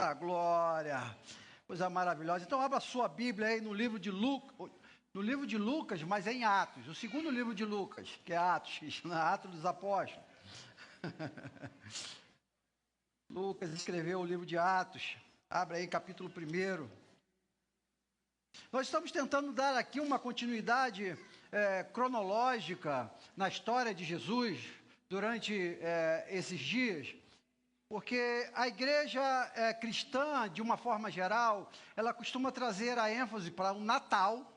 Eita glória! Coisa maravilhosa. Então abra a sua Bíblia aí no livro de Lucas, mas é em Atos. O segundo livro de Lucas, que é Atos, Atos dos Apóstolos. Lucas escreveu o livro de Atos. Abra aí capítulo 1. Nós estamos tentando dar aqui uma continuidade cronológica na história de Jesus durante esses dias, porque a igreja cristã, de uma forma geral, ela costuma trazer a ênfase para o Natal,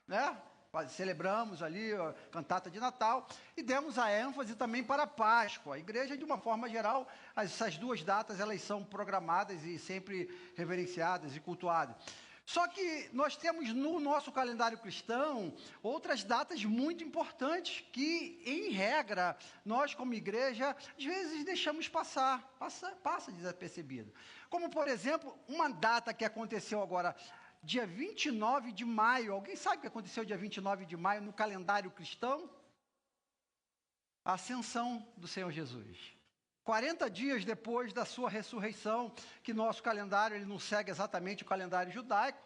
né? Celebramos ali a cantata de Natal e demos a ênfase também para a Páscoa. A igreja, de uma forma geral, essas duas datas elas são programadas e sempre reverenciadas e cultuadas. Só que nós temos no nosso calendário cristão outras datas muito importantes que, em regra, nós como igreja, às vezes deixamos passa desapercebido. Como, por exemplo, uma data que aconteceu agora, dia 29 de maio. Alguém sabe o que aconteceu dia 29 de maio no calendário cristão? A ascensão do Senhor Jesus. 40 dias depois da sua ressurreição, que nosso calendário ele não segue exatamente o calendário judaico,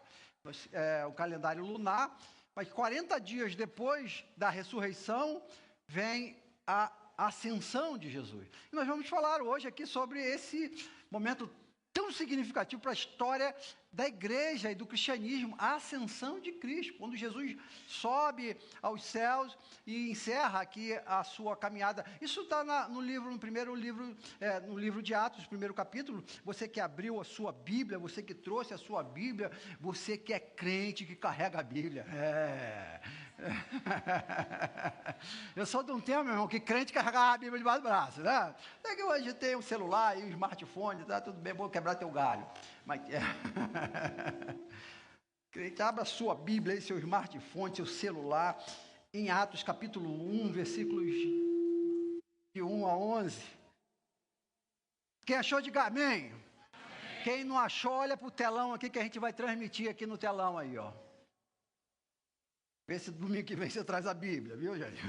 o calendário lunar, mas 40 dias depois da ressurreição vem a ascensão de Jesus. E nós vamos falar hoje aqui sobre esse momento tão significativo para a história da igreja e do cristianismo, a ascensão de Cristo, quando Jesus sobe aos céus e encerra aqui a sua caminhada. Isso está no primeiro livro, no livro de Atos, primeiro capítulo. Você que abriu a sua Bíblia, você que trouxe a sua Bíblia, você que é crente, que carrega a Bíblia. Eu sou de um tempo, meu irmão, que crente carregava a Bíblia debaixo do braço, né? Até que hoje tem um celular e um smartphone, tá tudo bem, vou quebrar teu galho. Mas crente, abra sua Bíblia aí, seu smartphone, seu celular, em Atos capítulo 1, versículos de 1 a 11. Quem achou, diga amém. Quem não achou, olha para o telão aqui que a gente vai transmitir aqui no telão aí, ó. Vê se domingo que vem você traz a Bíblia, viu, gente?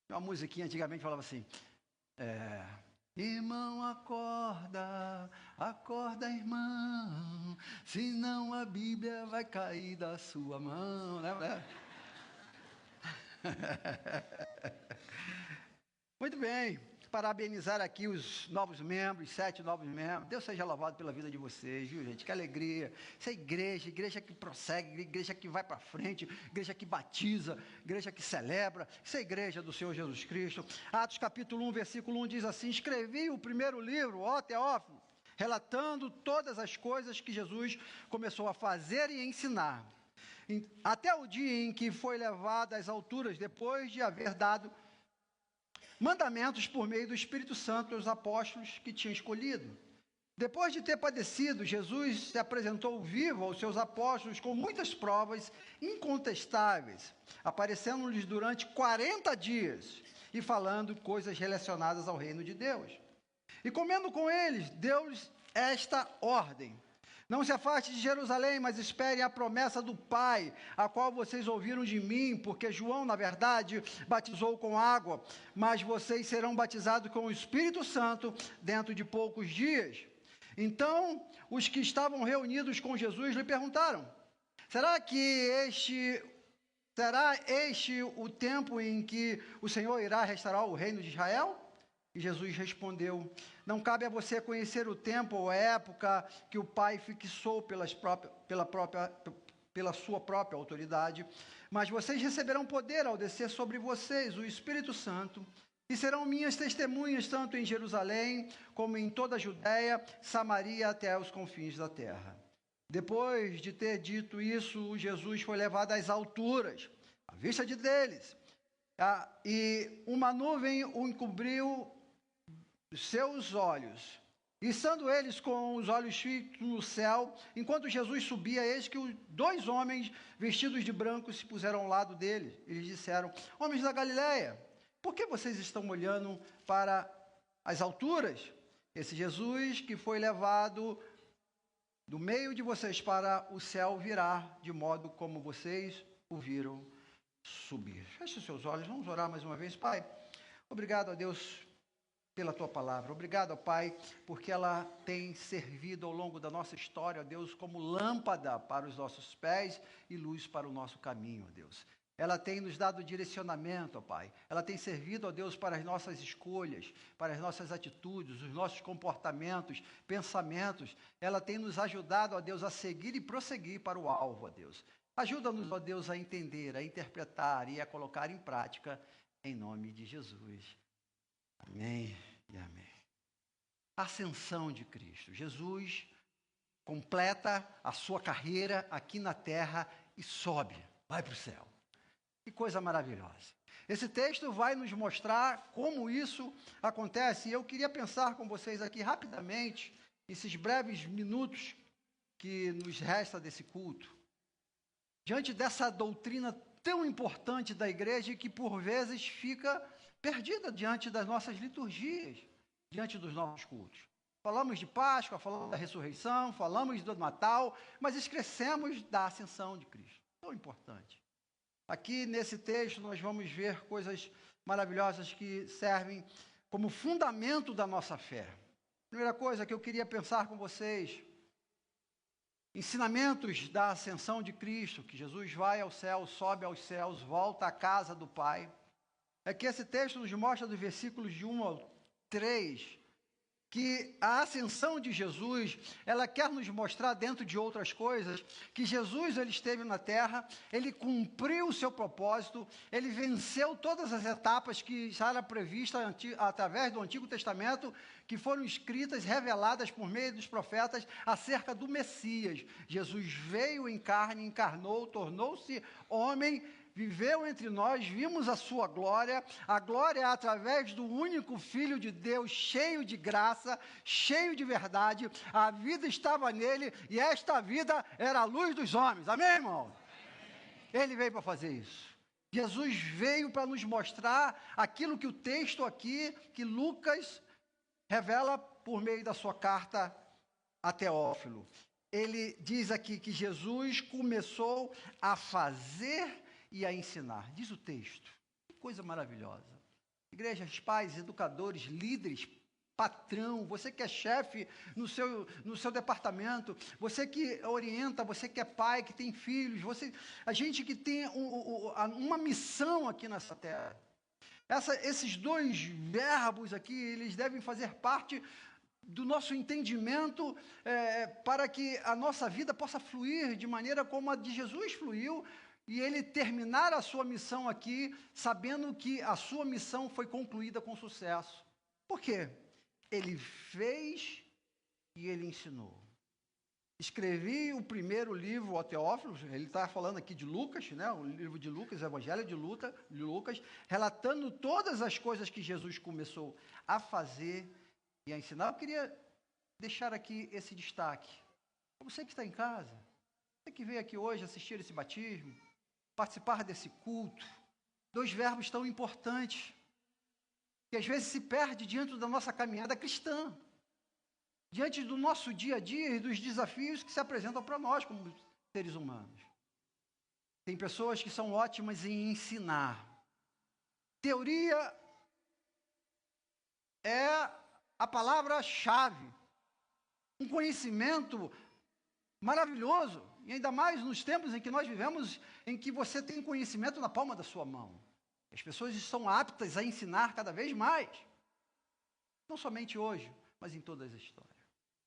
Uma musiquinha antigamente falava assim, irmão, acorda, acorda, irmão, senão a Bíblia vai cair da sua mão, né? Muito bem, parabenizar aqui os novos membros, 7 novos membros. Deus seja louvado pela vida de vocês, viu, gente? Que alegria. Isso é igreja que prossegue, igreja que vai para frente, igreja que batiza, igreja que celebra. Isso é a igreja do Senhor Jesus Cristo. Atos capítulo 1, versículo 1 diz assim: escrevi o primeiro livro, ó Teófilo, relatando todas as coisas que Jesus começou a fazer e ensinar, até o dia em que foi levado às alturas, depois de haver dado mandamentos por meio do Espírito Santo aos apóstolos que tinha escolhido. Depois de ter padecido, Jesus se apresentou vivo aos seus apóstolos com muitas provas incontestáveis, aparecendo-lhes durante 40 dias e falando coisas relacionadas ao reino de Deus. E comendo com eles, deu-lhes esta ordem: não se afaste de Jerusalém, mas esperem a promessa do Pai, a qual vocês ouviram de mim, porque João, na verdade, batizou com água, mas vocês serão batizados com o Espírito Santo dentro de poucos dias. Então, os que estavam reunidos com Jesus lhe perguntaram: será este o tempo em que o Senhor irá restaurar o reino de Israel? E Jesus respondeu: não cabe a você conhecer o tempo ou a época que o Pai fixou pela sua própria autoridade, mas vocês receberão poder ao descer sobre vocês o Espírito Santo, e serão minhas testemunhas tanto em Jerusalém, como em toda a Judéia, Samaria, até os confins da terra. Depois de ter dito isso, Jesus foi levado às alturas, à vista deles, e uma nuvem o encobriu seus olhos, e estando eles com os olhos fitos no céu, enquanto Jesus subia, eis que 2 homens vestidos de branco se puseram ao lado dele. Eles disseram: homens da Galileia, por que vocês estão olhando para as alturas? Esse Jesus que foi levado do meio de vocês para o céu virá, de modo como vocês o viram subir. Feche os seus olhos, vamos orar mais uma vez. Pai, Obrigado, ó Deus, pela tua palavra. Obrigado, ó Pai, porque ela tem servido ao longo da nossa história, ó Deus, como lâmpada para os nossos pés e luz para o nosso caminho, ó Deus. Ela tem nos dado direcionamento, ó Pai. Ela tem servido, ó Deus, para as nossas escolhas, para as nossas atitudes, os nossos comportamentos, pensamentos. Ela tem nos ajudado, ó Deus, a seguir e prosseguir para o alvo, ó Deus. Ajuda-nos, ó Deus, a entender, a interpretar e a colocar em prática, em nome de Jesus. Amém e amém. Ascensão de Cristo. Jesus completa a sua carreira aqui na terra e sobe, vai para o céu. Que coisa maravilhosa. Esse texto vai nos mostrar como isso acontece. E eu queria pensar com vocês aqui rapidamente, esses breves minutos que nos resta desse culto, diante dessa doutrina tão importante da igreja e que por vezes fica perdida diante das nossas liturgias, diante dos nossos cultos. Falamos de Páscoa, falamos da ressurreição, falamos do Natal, mas esquecemos da ascensão de Cristo. Tão importante. Aqui nesse texto nós vamos ver coisas maravilhosas que servem como fundamento da nossa fé. Primeira coisa que eu queria pensar com vocês, ensinamentos da ascensão de Cristo, que Jesus vai ao céu, sobe aos céus, volta à casa do Pai. É que esse texto nos mostra dos versículos de 1 ao 3, que a ascensão de Jesus, ela quer nos mostrar, dentro de outras coisas, que Jesus ele esteve na terra, ele cumpriu o seu propósito, ele venceu todas as etapas que já era prevista através do Antigo Testamento, que foram escritas, reveladas por meio dos profetas acerca do Messias. Jesus veio em carne, encarnou, tornou-se homem, viveu entre nós, vimos a sua glória, a glória é através do único Filho de Deus, cheio de graça, cheio de verdade, a vida estava nele e esta vida era a luz dos homens, amém, irmão? Ele veio para fazer isso. Jesus veio para nos mostrar aquilo que o texto aqui, que Lucas revela por meio da sua carta a Teófilo. Ele diz aqui que Jesus começou a fazer e a ensinar. Diz o texto. Que coisa maravilhosa. Igrejas, pais, educadores, líderes, patrão, você que é chefe no seu departamento, você que orienta, você que é pai, que tem filhos, a gente que tem uma missão aqui nessa terra. Esses dois verbos aqui, eles devem fazer parte do nosso entendimento para que a nossa vida possa fluir de maneira como a de Jesus fluiu, e ele terminar a sua missão aqui, sabendo que a sua missão foi concluída com sucesso. Por quê? Ele fez e ele ensinou. Escrevi o primeiro livro, o Teófilo, ele está falando aqui de Lucas, né? O livro de Lucas, o Evangelho de Lucas, relatando todas as coisas que Jesus começou a fazer e a ensinar. Eu queria deixar aqui esse destaque. Você que está em casa, você que veio aqui hoje assistir esse batismo, participar desse culto, dois verbos tão importantes, que às vezes se perde diante da nossa caminhada cristã, diante do nosso dia a dia e dos desafios que se apresentam para nós como seres humanos. Tem pessoas que são ótimas em ensinar. Teoria é a palavra-chave. Um conhecimento maravilhoso, e ainda mais nos tempos em que nós vivemos, em que você tem conhecimento na palma da sua mão. As pessoas estão aptas a ensinar cada vez mais. Não somente hoje, mas em todas as histórias.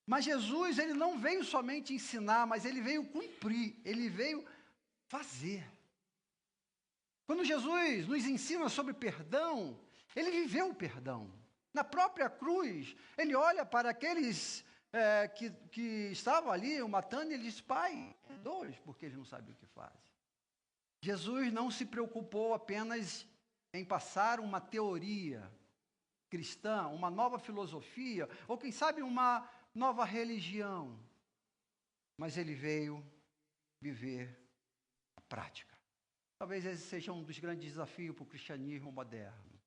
Mas Jesus, ele não veio somente ensinar, mas ele veio cumprir, ele veio fazer. Quando Jesus nos ensina sobre perdão, ele viveu o perdão. Na própria cruz, ele olha para aqueles que estavam ali o matando, e ele diz: Pai, perdoa-os, porque eles não sabem o que fazem. Jesus não se preocupou apenas em passar uma teoria cristã, uma nova filosofia, ou quem sabe uma nova religião, mas ele veio viver a prática. Talvez esse seja um dos grandes desafios para o cristianismo moderno.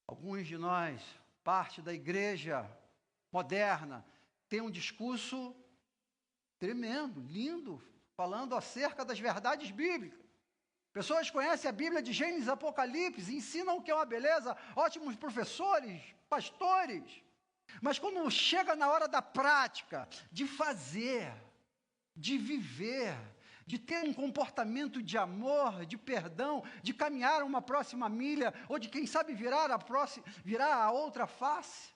Alguns de nós, parte da igreja moderna, tem um discurso tremendo, lindo, falando acerca das verdades bíblicas. Pessoas conhecem a Bíblia de Gênesis e Apocalipse, ensinam o que é uma beleza, ótimos professores, pastores. Mas quando chega na hora da prática, de fazer, de viver, de ter um comportamento de amor, de perdão, de caminhar uma próxima milha, ou de quem sabe virar a outra face,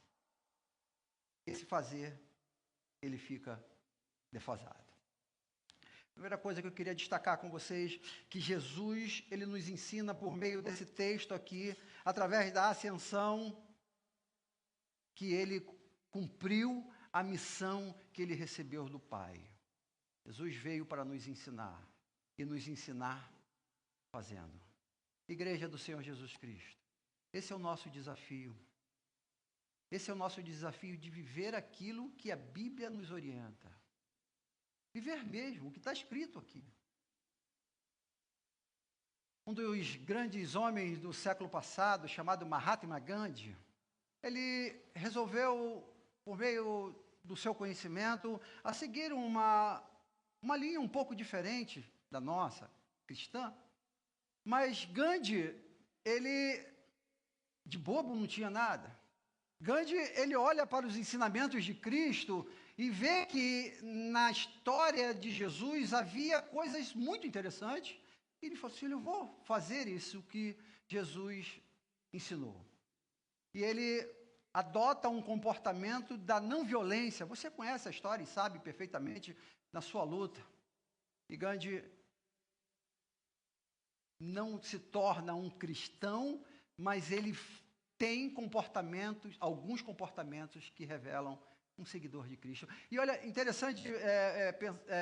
esse fazer, ele fica defasado. Primeira coisa que eu queria destacar com vocês, que Jesus, ele nos ensina por meio desse texto aqui, através da ascensão, que ele cumpriu a missão que ele recebeu do Pai. Jesus veio para nos ensinar, e nos ensinar fazendo. Igreja do Senhor Jesus Cristo, esse é o nosso desafio. Esse é o nosso desafio de viver aquilo que a Bíblia nos orienta. Viver mesmo, o que está escrito aqui. Um dos grandes homens do século passado, chamado Mahatma Gandhi, ele resolveu, por meio do seu conhecimento, a seguir uma linha um pouco diferente da nossa, cristã. Mas Gandhi, ele, de bobo, não tinha nada. Gandhi, ele olha para os ensinamentos de Cristo e vê que na história de Jesus havia coisas muito interessantes. E ele falou assim, eu vou fazer isso que Jesus ensinou. E ele adota um comportamento da não violência. Você conhece a história e sabe perfeitamente na sua luta. E Gandhi não se torna um cristão, mas ele tem comportamentos, alguns comportamentos que revelam um seguidor de Cristo. E olha, interessante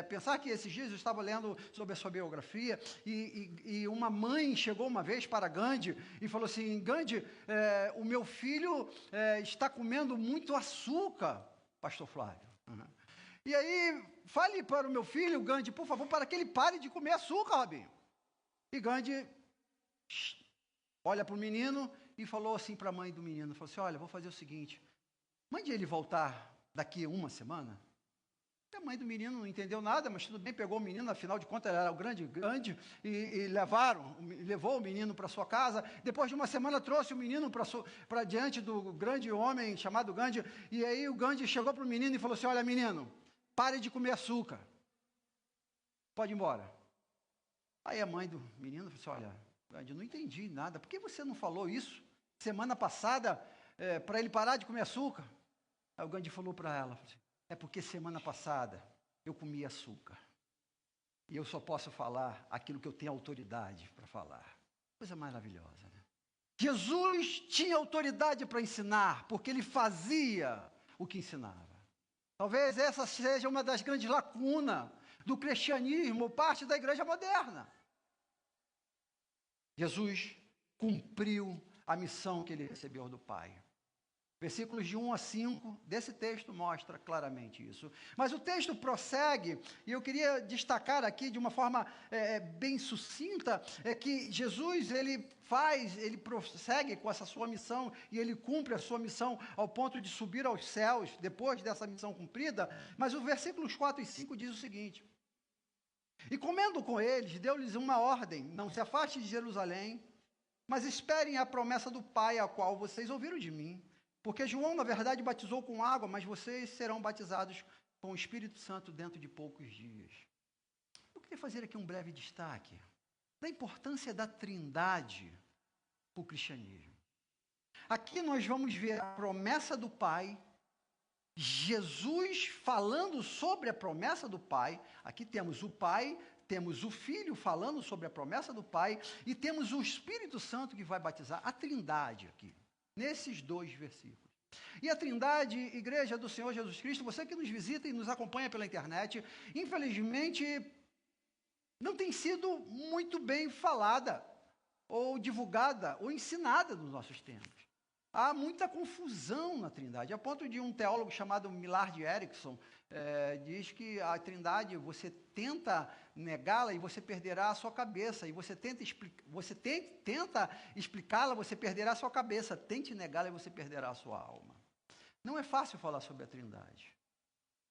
pensar que esses dias eu estava lendo sobre a sua biografia e uma mãe chegou uma vez para Gandhi e falou assim, Gandhi, o meu filho está comendo muito açúcar, pastor Flávio. Uhum. E aí, fale para o meu filho, Gandhi, por favor, para que ele pare de comer açúcar, Robinho. E Gandhi olha para o menino e falou assim para a mãe do menino, falou assim, olha, vou fazer o seguinte, mande ele voltar daqui uma semana. A mãe do menino não entendeu nada, mas tudo bem, pegou o menino, afinal de contas, ele era o grande Gandhi, e levou o menino para sua casa. Depois de uma semana, trouxe o menino para diante do grande homem chamado Gandhi, e aí o Gandhi chegou para o menino e falou assim, olha, menino, pare de comer açúcar, pode ir embora. Aí a mãe do menino falou assim, olha, Gandhi, não entendi nada, por que você não falou isso semana passada para ele parar de comer açúcar? Aí o Gandhi falou para ela, é porque semana passada eu comi açúcar. E eu só posso falar aquilo que eu tenho autoridade para falar. Coisa maravilhosa, né? Jesus tinha autoridade para ensinar, porque ele fazia o que ensinava. Talvez essa seja uma das grandes lacunas do cristianismo, parte da igreja moderna. Jesus cumpriu a missão que ele recebeu do Pai. Versículos de 1 a 5 desse texto mostra claramente isso. Mas o texto prossegue, e eu queria destacar aqui de uma forma bem sucinta, que Jesus, ele prossegue com essa sua missão, e ele cumpre a sua missão ao ponto de subir aos céus, depois dessa missão cumprida. Mas os versículos 4 e 5 diz o seguinte, e comendo com eles, deu-lhes uma ordem, não se afaste de Jerusalém, mas esperem a promessa do Pai, a qual vocês ouviram de mim. Porque João, na verdade, batizou com água, mas vocês serão batizados com o Espírito Santo dentro de poucos dias. Eu queria fazer aqui um breve destaque da importância da Trindade para o cristianismo. Aqui nós vamos ver a promessa do Pai, Jesus falando sobre a promessa do Pai. Aqui temos o Pai, temos o Filho falando sobre a promessa do Pai, e temos o Espírito Santo que vai batizar, a Trindade aqui. Nesses dois versículos. E a Trindade, Igreja do Senhor Jesus Cristo, você que nos visita e nos acompanha pela internet, infelizmente, não tem sido muito bem falada, ou divulgada, ou ensinada nos nossos tempos. Há muita confusão na Trindade, a ponto de um teólogo chamado Millard Erickson diz que a Trindade, você tenta negá-la e você perderá a sua cabeça, e você tenta explicá-la, você perderá a sua cabeça, tente negá-la e você perderá a sua alma. Não é fácil falar sobre a Trindade,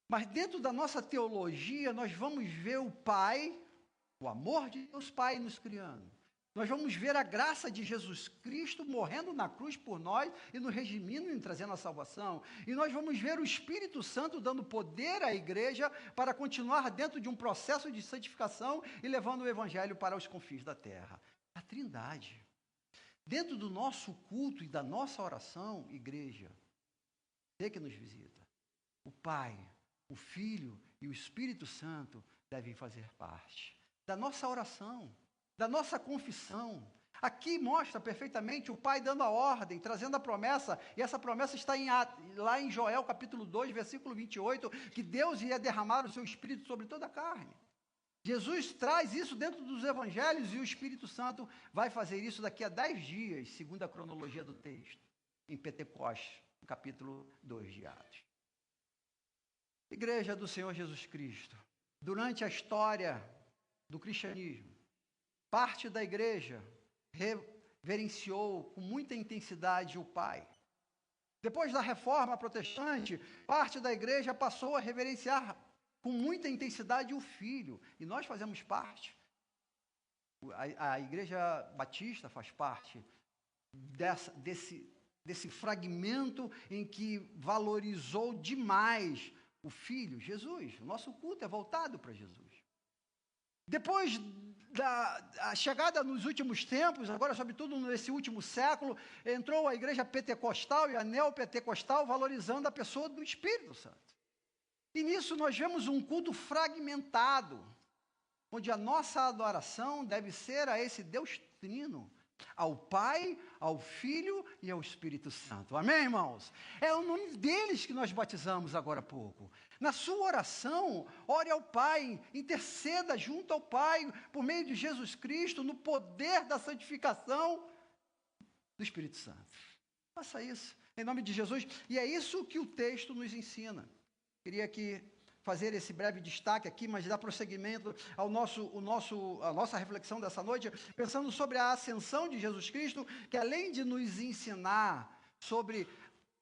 mas dentro da nossa teologia nós vamos ver o Pai, o amor de Deus Pai nos criando. Nós vamos ver a graça de Jesus Cristo morrendo na cruz por nós e nos redimindo e trazendo a salvação. E nós vamos ver o Espírito Santo dando poder à igreja para continuar dentro de um processo de santificação e levando o Evangelho para os confins da terra. A Trindade. Dentro do nosso culto e da nossa oração, igreja, você que nos visita, o Pai, o Filho e o Espírito Santo devem fazer parte da nossa oração, da nossa confissão. Aqui mostra perfeitamente o Pai dando a ordem, trazendo a promessa, e essa promessa está lá em Joel capítulo 2, versículo 28, que Deus ia derramar o seu Espírito sobre toda a carne. Jesus traz isso dentro dos evangelhos e o Espírito Santo vai fazer isso daqui a 10 dias, segundo a cronologia do texto, em Pentecostes, no capítulo 2 de Atos. Igreja do Senhor Jesus Cristo, durante a história do cristianismo, parte da igreja reverenciou com muita intensidade o Pai. Depois da reforma protestante, parte da igreja passou a reverenciar com muita intensidade o Filho, e nós fazemos parte. A Igreja Batista faz parte desse fragmento em que valorizou demais o Filho, Jesus. O nosso culto é voltado para Jesus. Depois da chegada nos últimos tempos, agora sobretudo nesse último século, entrou a Igreja Pentecostal e a Neopentecostal valorizando a pessoa do Espírito Santo. E nisso nós vemos um culto fragmentado, onde a nossa adoração deve ser a esse Deus Trino, ao Pai, ao Filho e ao Espírito Santo. Amém, irmãos? É o nome deles que nós batizamos agora há pouco. Na sua oração, ore ao Pai, interceda junto ao Pai, por meio de Jesus Cristo, no poder da santificação do Espírito Santo. Faça isso, em nome de Jesus. E é isso que o texto nos ensina. Queria aqui fazer esse breve destaque aqui, mas dar prosseguimento à nossa reflexão dessa noite, pensando sobre a ascensão de Jesus Cristo, que além de nos ensinar sobre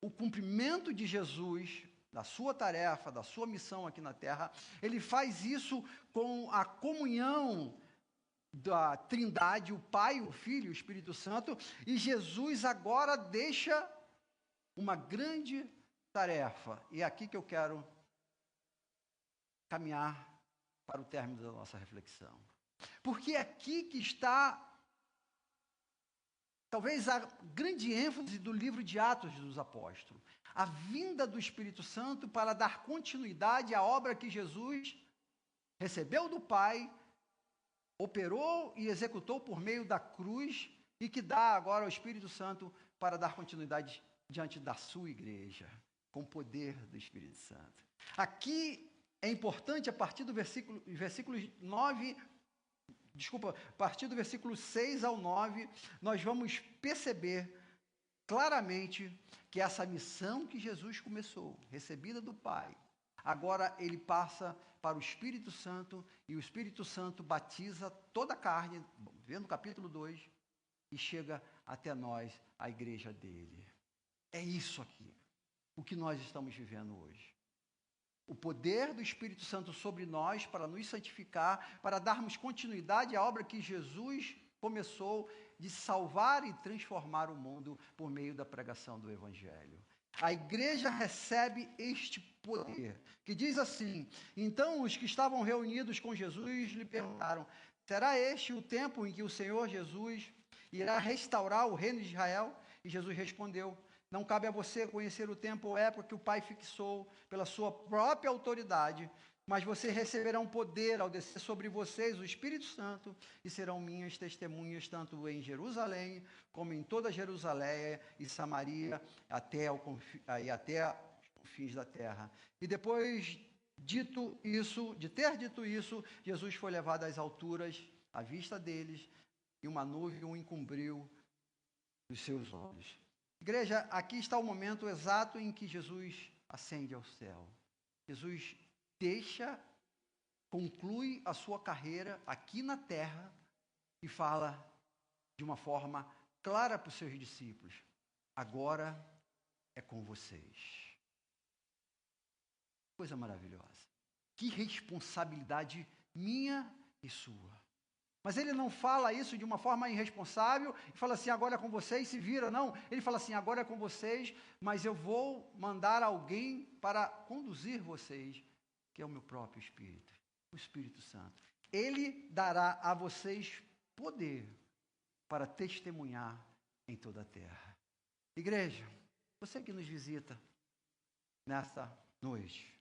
o cumprimento de Jesus, da sua tarefa, da sua missão aqui na terra, ele faz isso com a comunhão da Trindade, o Pai, o Filho e o Espírito Santo, e Jesus agora deixa uma grande tarefa. E é aqui que eu quero caminhar para o término da nossa reflexão. Porque é aqui que está, talvez, a grande ênfase do livro de Atos dos Apóstolos. A vinda do Espírito Santo para dar continuidade à obra que Jesus recebeu do Pai, operou e executou por meio da cruz e que dá agora ao Espírito Santo para dar continuidade diante da sua igreja, com o poder do Espírito Santo. Aqui é importante, a partir do versículo 9, a partir do versículo 6 ao 9, nós vamos perceber claramente que essa missão que Jesus começou, recebida do Pai, agora ele passa para o Espírito Santo, e o Espírito Santo batiza toda a carne, vendo o capítulo 2, e chega até nós, a igreja dele. É isso aqui, o que nós estamos vivendo hoje. O poder do Espírito Santo sobre nós para nos santificar, para darmos continuidade à obra que Jesus começou de salvar e transformar o mundo por meio da pregação do Evangelho. A igreja recebe este poder, que diz assim: então os que estavam reunidos com Jesus lhe perguntaram: será este o tempo em que o Senhor Jesus irá restaurar o reino de Israel? E Jesus respondeu: não cabe a você conhecer o tempo ou época que o Pai fixou pela sua própria autoridade, mas vocês receberão poder ao descer sobre vocês o Espírito Santo e serão minhas testemunhas tanto em Jerusalém como em toda Jerusalém e Samaria até os confins da terra. E depois de ter dito isso, Jesus foi levado às alturas à vista deles e uma nuvem o encobriu dos seus olhos. Igreja, aqui está o momento exato em que Jesus ascende ao céu. Jesus conclui a sua carreira aqui na terra e fala de uma forma clara para os seus discípulos: agora é com vocês. Coisa maravilhosa. Que responsabilidade minha e sua. Mas ele não fala isso de uma forma irresponsável e fala assim, agora é com vocês, se vira. Não, ele fala assim, agora é com vocês, mas eu vou mandar alguém para conduzir vocês, que é o meu próprio Espírito, o Espírito Santo. Ele dará a vocês poder para testemunhar em toda a terra. Igreja, você que nos visita nesta noite,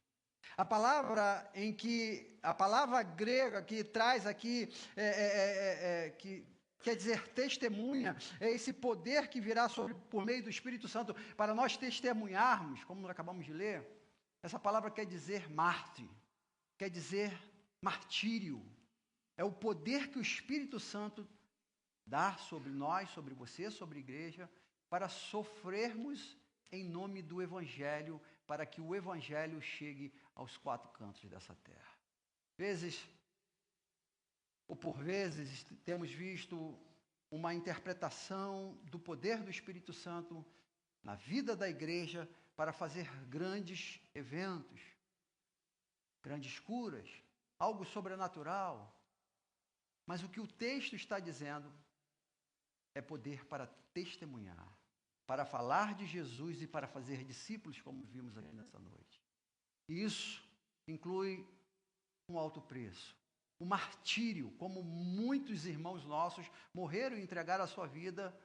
a palavra grega que traz aqui, que quer dizer testemunha, é esse poder que virá por meio do Espírito Santo para nós testemunharmos, como nós acabamos de ler. Essa palavra quer dizer mártir, quer dizer martírio. É o poder que o Espírito Santo dá sobre nós, sobre você, sobre a igreja, para sofrermos em nome do Evangelho, para que o Evangelho chegue aos quatro cantos dessa terra. Por vezes, temos visto uma interpretação do poder do Espírito Santo na vida da igreja para fazer grandes eventos, grandes curas, algo sobrenatural. Mas o que o texto está dizendo é poder para testemunhar, para falar de Jesus e para fazer discípulos, como vimos aqui nessa noite. E isso inclui um alto preço, o martírio, como muitos irmãos nossos morreram e entregaram a sua vida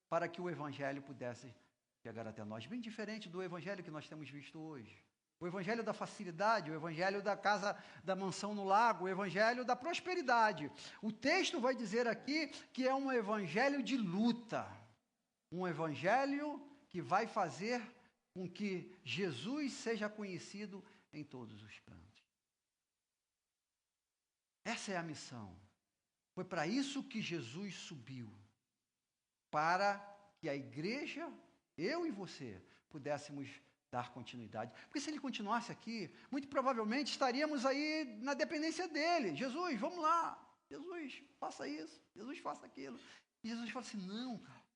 para que o Evangelho pudesse chegar até nós. Bem diferente do Evangelho que nós temos visto hoje. O Evangelho da facilidade, o Evangelho da casa, da mansão no lago, o Evangelho da prosperidade. O texto vai dizer aqui que é um Evangelho de luta. Um Evangelho que vai fazer com que Jesus seja conhecido em todos os cantos. Essa é a missão. Foi para isso que Jesus subiu. Para que a igreja, eu e você, pudéssemos dar continuidade. Porque se ele continuasse aqui, muito provavelmente estaríamos aí na dependência dele. Jesus, vamos lá. Jesus, faça isso. Jesus, faça aquilo. E Jesus fala assim, não, cara.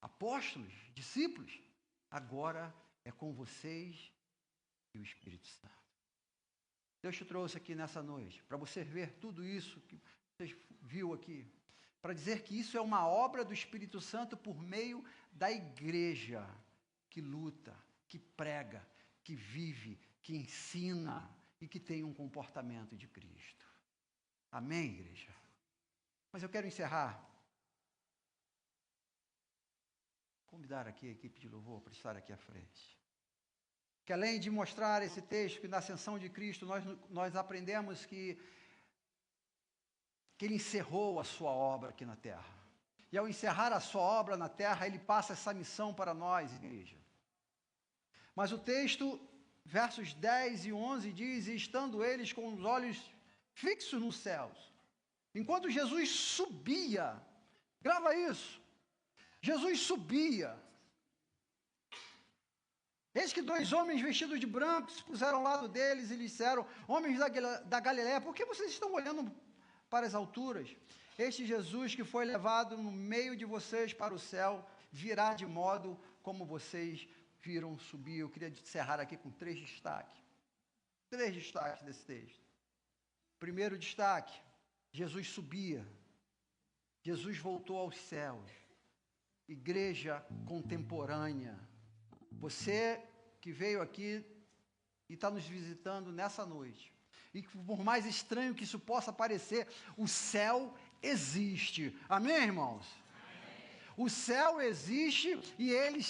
Apóstolos, discípulos, agora é com vocês e o Espírito Santo. Deus te trouxe aqui nessa noite, para você ver tudo isso que você viu aqui, para dizer que isso é uma obra do Espírito Santo por meio da igreja, que luta, que prega, que vive, que ensina e que tem um comportamento de Cristo. Amém, igreja? Mas eu quero encerrar. Convidar aqui a equipe de louvor para estar aqui à frente. Que além de mostrar esse texto, que na ascensão de Cristo nós aprendemos que ele encerrou a sua obra aqui na terra. E ao encerrar a sua obra na terra, ele passa essa missão para nós, igreja. Mas o texto, versos 10 e 11, diz, e estando eles com os olhos fixos nos céus, enquanto Jesus subia, grava isso, Jesus subia. Eis que dois homens vestidos de branco se puseram ao lado deles e lhe disseram, homens da Galiléia, por que vocês estão olhando para as alturas? Este Jesus que foi levado no meio de vocês para o céu, virá de modo como vocês viram subir. Eu queria encerrar aqui com três destaques desse texto. Primeiro destaque, Jesus subia. Jesus voltou aos céus. Igreja contemporânea. Você que veio aqui e está nos visitando nessa noite, e por mais estranho que isso possa parecer, o céu existe. Amém, irmãos? Amém. O céu existe e ele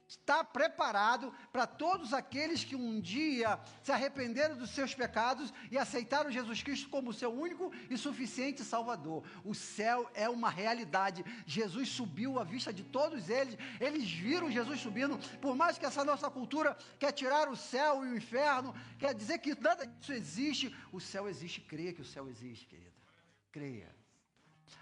está preparado para todos aqueles que um dia se arrependeram dos seus pecados e aceitaram Jesus Cristo como seu único e suficiente Salvador. O céu é uma realidade. Jesus subiu à vista de todos eles. Eles viram Jesus subindo. Por mais que essa nossa cultura quer tirar o céu e o inferno, quer dizer que nada disso existe, o céu existe. Creia que o céu existe, querida. Creia.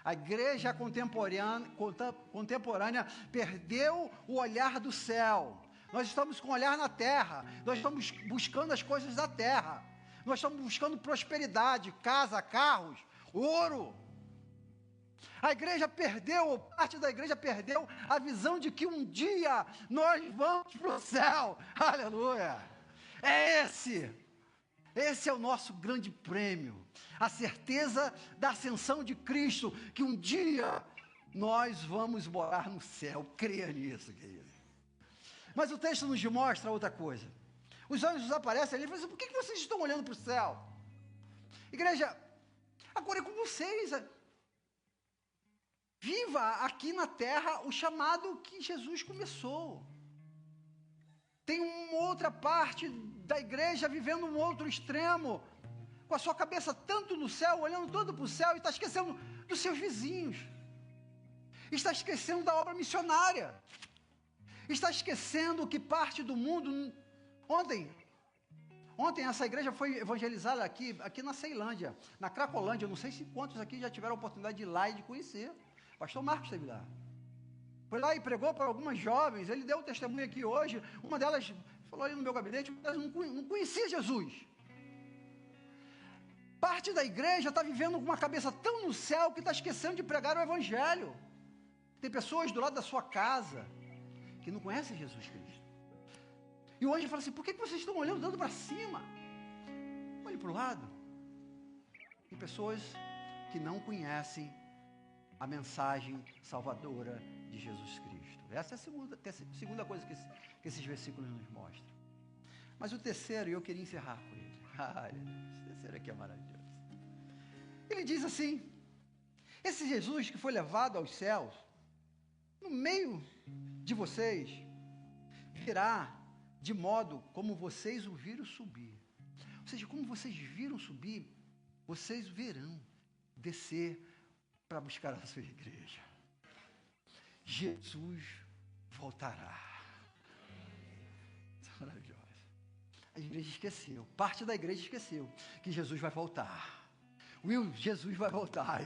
A igreja contemporânea perdeu o olhar do céu. Nós estamos com o olhar na terra. Nós estamos buscando as coisas da terra. Nós estamos buscando prosperidade, casa, carros, ouro. A igreja perdeu, parte da igreja perdeu a visão de que um dia nós vamos para o céu. Aleluia! É Esse é o nosso grande prêmio, a certeza da ascensão de Cristo, que um dia nós vamos morar no céu. Creia nisso, querido. Mas o texto nos mostra outra coisa. Os anjos aparecem ali e falam assim: por que vocês estão olhando para o céu? Igreja, agora é com vocês. Viva aqui na terra o chamado que Jesus começou. Tem uma outra parte da igreja vivendo um outro extremo, com a sua cabeça tanto no céu, olhando todo para o céu, e está esquecendo dos seus vizinhos. Está esquecendo da obra missionária. Está esquecendo que parte do mundo... Ontem essa igreja foi evangelizada aqui na Ceilândia, na Cracolândia. Eu não sei se quantos aqui já tiveram a oportunidade de ir lá e de conhecer. O pastor Marcos esteve lá. Foi lá e pregou para algumas jovens. Ele deu um testemunho aqui hoje. Uma delas falou ali no meu gabinete, elas não conhecia Jesus. Parte da igreja está vivendo com uma cabeça tão no céu que está esquecendo de pregar o evangelho. Tem pessoas do lado da sua casa que não conhecem Jesus Cristo. E o anjo fala assim: por que vocês estão olhando tanto para cima? Olhe para o lado. Tem pessoas que não conhecem a mensagem salvadora de Jesus Cristo. Essa é a segunda coisa que esses versículos nos mostram. Mas o terceiro, e eu queria encerrar com ele. Esse terceiro aqui é maravilhoso. Ele diz assim: esse Jesus que foi levado aos céus, no meio de vocês, virá de modo como vocês o viram subir. Ou seja, como vocês viram subir, vocês verão descer para buscar a sua igreja. Jesus voltará. Isso é maravilhoso. A igreja esqueceu, parte da igreja esqueceu que Jesus vai voltar. Jesus vai voltar.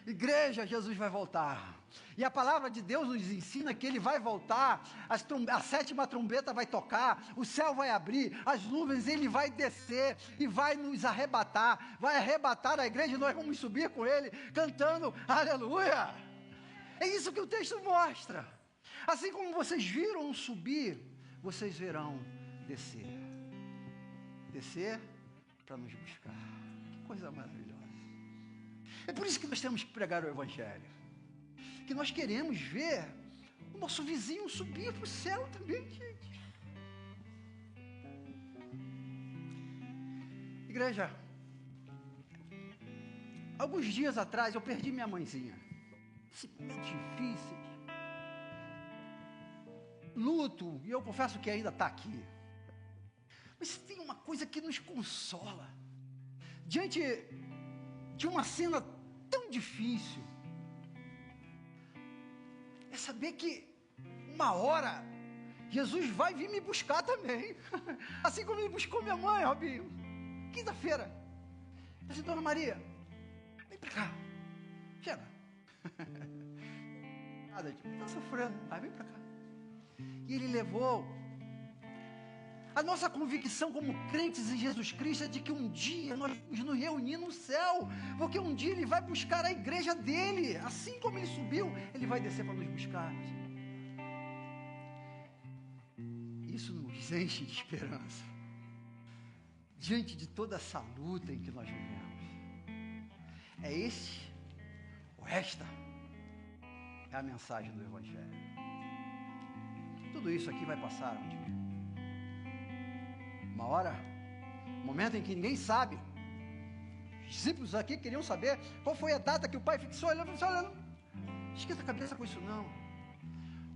Igreja, Jesus vai voltar. E a palavra de Deus nos ensina que Ele vai voltar, a sétima trombeta vai tocar, o céu vai abrir, as nuvens Ele vai descer e vai nos arrebatar, vai arrebatar a igreja e nós vamos subir com Ele, cantando aleluia. É isso que o texto mostra. Assim como vocês viram subir, vocês verão descer. Descer para nos buscar. Que coisa maravilhosa. É por isso que nós temos que pregar o Evangelho. Que nós queremos ver o nosso vizinho subir para o céu também, gente. Igreja, alguns dias atrás eu perdi minha mãezinha. Momentos difíceis. Luto, e eu confesso que ainda está aqui. Mas tem uma coisa que nos consola. Diante de uma cena tão difícil, é saber que uma hora Jesus vai vir me buscar também. Assim como ele buscou minha mãe, Robinho. Quinta-feira. Eu disse: Dona Maria, vem pra cá. Chega. Nada, tipo, tá sofrendo. Mas vem pra cá. E ele levou. A nossa convicção como crentes em Jesus Cristo é de que um dia nós vamos nos reunir no céu, porque um dia Ele vai buscar a igreja dEle, assim como Ele subiu, Ele vai descer para nos buscar. Isso nos enche de esperança, diante de toda essa luta em que nós vivemos. É esse, ou esta, é a mensagem do Evangelho. Tudo isso aqui vai passar um dia. Uma hora, um momento em que ninguém sabe. Os discípulos aqui queriam saber qual foi a data que o Pai fixou. Ele falou: olha, não esquenta a cabeça com isso não.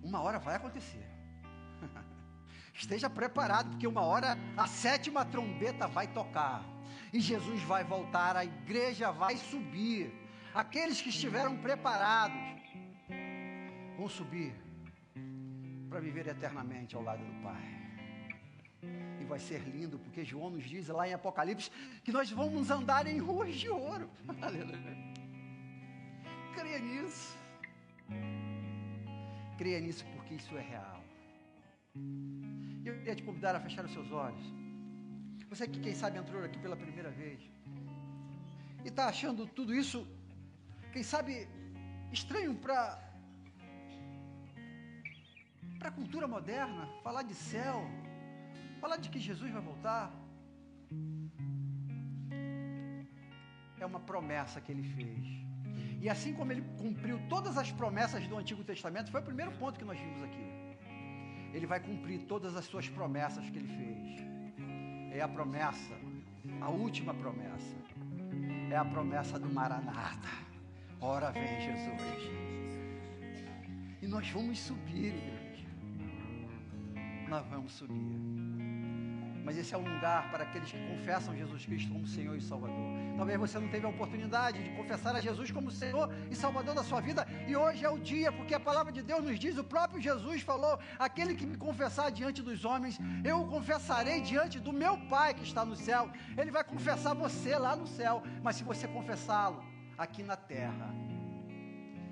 Uma hora vai acontecer. Esteja preparado, porque uma hora a sétima trombeta vai tocar. E Jesus vai voltar, a igreja vai subir. Aqueles que estiveram preparados vão subir para viver eternamente ao lado do Pai. E vai ser lindo, porque João nos diz lá em Apocalipse que nós vamos andar em ruas de ouro. Aleluia. Creia nisso. Creia nisso, porque isso é real. Eu queria te convidar a fechar os seus olhos. Você que, quem sabe, entrou aqui pela primeira vez e está achando tudo isso, quem sabe, estranho para a cultura moderna. Falar de céu, falar de que Jesus vai voltar. É uma promessa que ele fez. E assim como ele cumpriu todas as promessas do Antigo Testamento, foi o primeiro ponto que nós vimos aqui. Ele vai cumprir todas as suas promessas que ele fez. É a promessa, a última promessa. É a promessa do Maranata. Ora vem Jesus. E nós vamos subir, igreja. Nós vamos subir. Mas esse é um lugar para aqueles que confessam Jesus Cristo como Senhor e Salvador. Talvez você não teve a oportunidade de confessar a Jesus como Senhor e Salvador da sua vida, e hoje é o dia, porque a palavra de Deus nos diz, o próprio Jesus falou, aquele que me confessar diante dos homens, eu o confessarei diante do meu Pai que está no céu. Ele vai confessar você lá no céu, mas se você confessá-lo aqui na terra,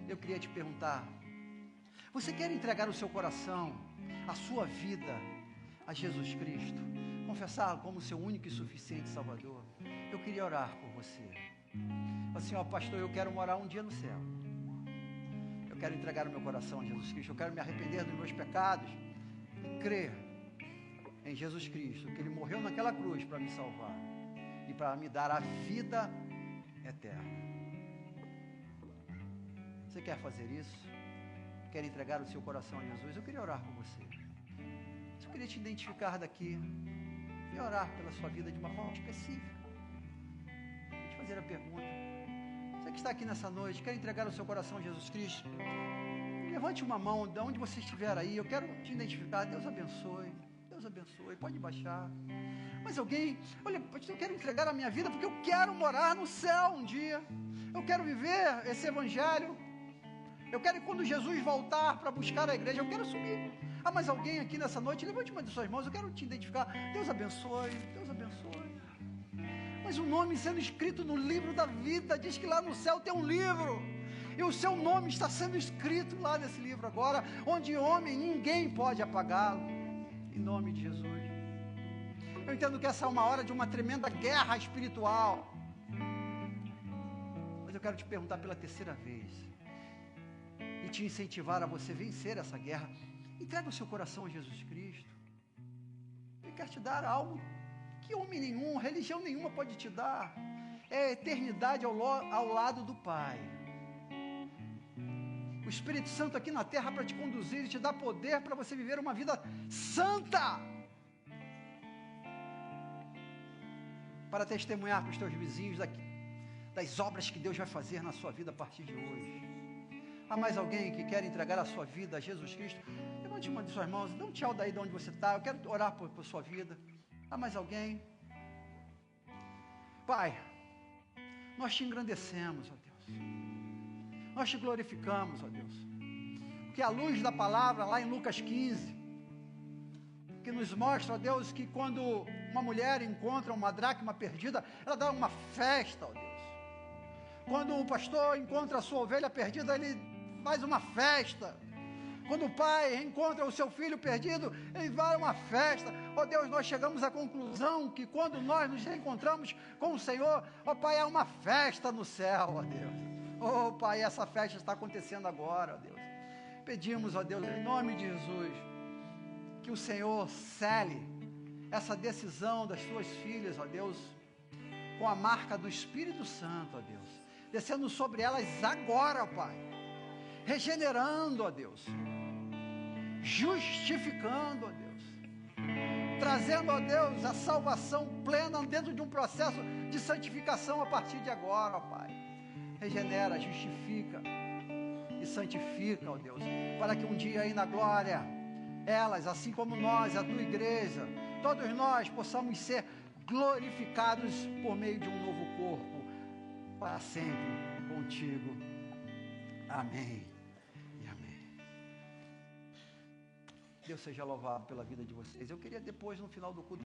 eu queria te perguntar, você quer entregar o seu coração, a sua vida a Jesus Cristo? Confessá-lo como seu único e suficiente Salvador? Eu queria orar por você. Assim, ó, pastor, eu quero morar um dia no céu. Eu quero entregar o meu coração a Jesus Cristo. Eu quero me arrepender dos meus pecados e crer em Jesus Cristo, que Ele morreu naquela cruz para me salvar e para me dar a vida eterna. Você quer fazer isso? Quer entregar o seu coração a Jesus? Eu queria orar por você. Eu queria te identificar daqui e orar pela sua vida de uma forma específica. Vou te fazer a pergunta. Você que está aqui nessa noite, quer entregar o seu coração a Jesus Cristo? Levante uma mão de onde você estiver aí. Eu quero te identificar. Deus abençoe. Deus abençoe. Pode baixar. Mas alguém, olha, eu quero entregar a minha vida porque eu quero morar no céu um dia. Eu quero viver esse evangelho. Eu quero que quando Jesus voltar para buscar a igreja, eu quero subir. Ah, mas alguém aqui nessa noite, levante uma de suas mãos, eu quero te identificar. Deus abençoe, Deus abençoe. Mas o nome sendo escrito no livro da vida, diz que lá no céu tem um livro. E o seu nome está sendo escrito lá nesse livro agora, onde homem, ninguém pode apagá-lo. Em nome de Jesus. Eu entendo que essa é uma hora de uma tremenda guerra espiritual. Mas eu quero te perguntar pela terceira vez. E te incentivar a você vencer essa guerra. Entrega o seu coração a Jesus Cristo. Ele quer te dar algo que homem nenhum, religião nenhuma pode te dar. É a eternidade ao lado do Pai. O Espírito Santo aqui na terra para te conduzir e te dar poder para você viver uma vida santa. Para testemunhar para os teus vizinhos das obras que Deus vai fazer na sua vida a partir de hoje. Há mais alguém que quer entregar a sua vida a Jesus Cristo? Levante uma de suas mãos, dê um tchau daí de onde você está. Eu quero orar por sua vida. Há mais alguém? Pai, nós te engrandecemos, ó Deus. Nós te glorificamos, ó Deus. Porque a luz da palavra lá em Lucas 15, que nos mostra, ó Deus, que quando uma mulher encontra uma dracma perdida, ela dá uma festa, ó Deus. Quando o pastor encontra a sua ovelha perdida, ele faz uma festa. Quando o pai encontra o seu filho perdido, ele vai a uma festa. Ó Deus, nós chegamos à conclusão que quando nós nos reencontramos com o Senhor, ó Pai, há uma festa no céu, ó Deus. Ó Pai, essa festa está acontecendo agora, ó Deus. Pedimos, ó Deus, em nome de Jesus, que o Senhor cele essa decisão das suas filhas, ó Deus, com a marca do Espírito Santo, ó Deus, descendo sobre elas agora, ó Pai, regenerando, ó Deus, justificando, ó Deus, trazendo, ó Deus, a salvação plena dentro de um processo de santificação a partir de agora, ó Pai. Regenera, justifica e santifica, ó Deus, para que um dia aí na glória, elas, assim como nós, a tua igreja, todos nós possamos ser glorificados por meio de um novo corpo, para sempre contigo. Amém e amém. Deus seja louvado pela vida de vocês. Eu queria depois, no final do culto,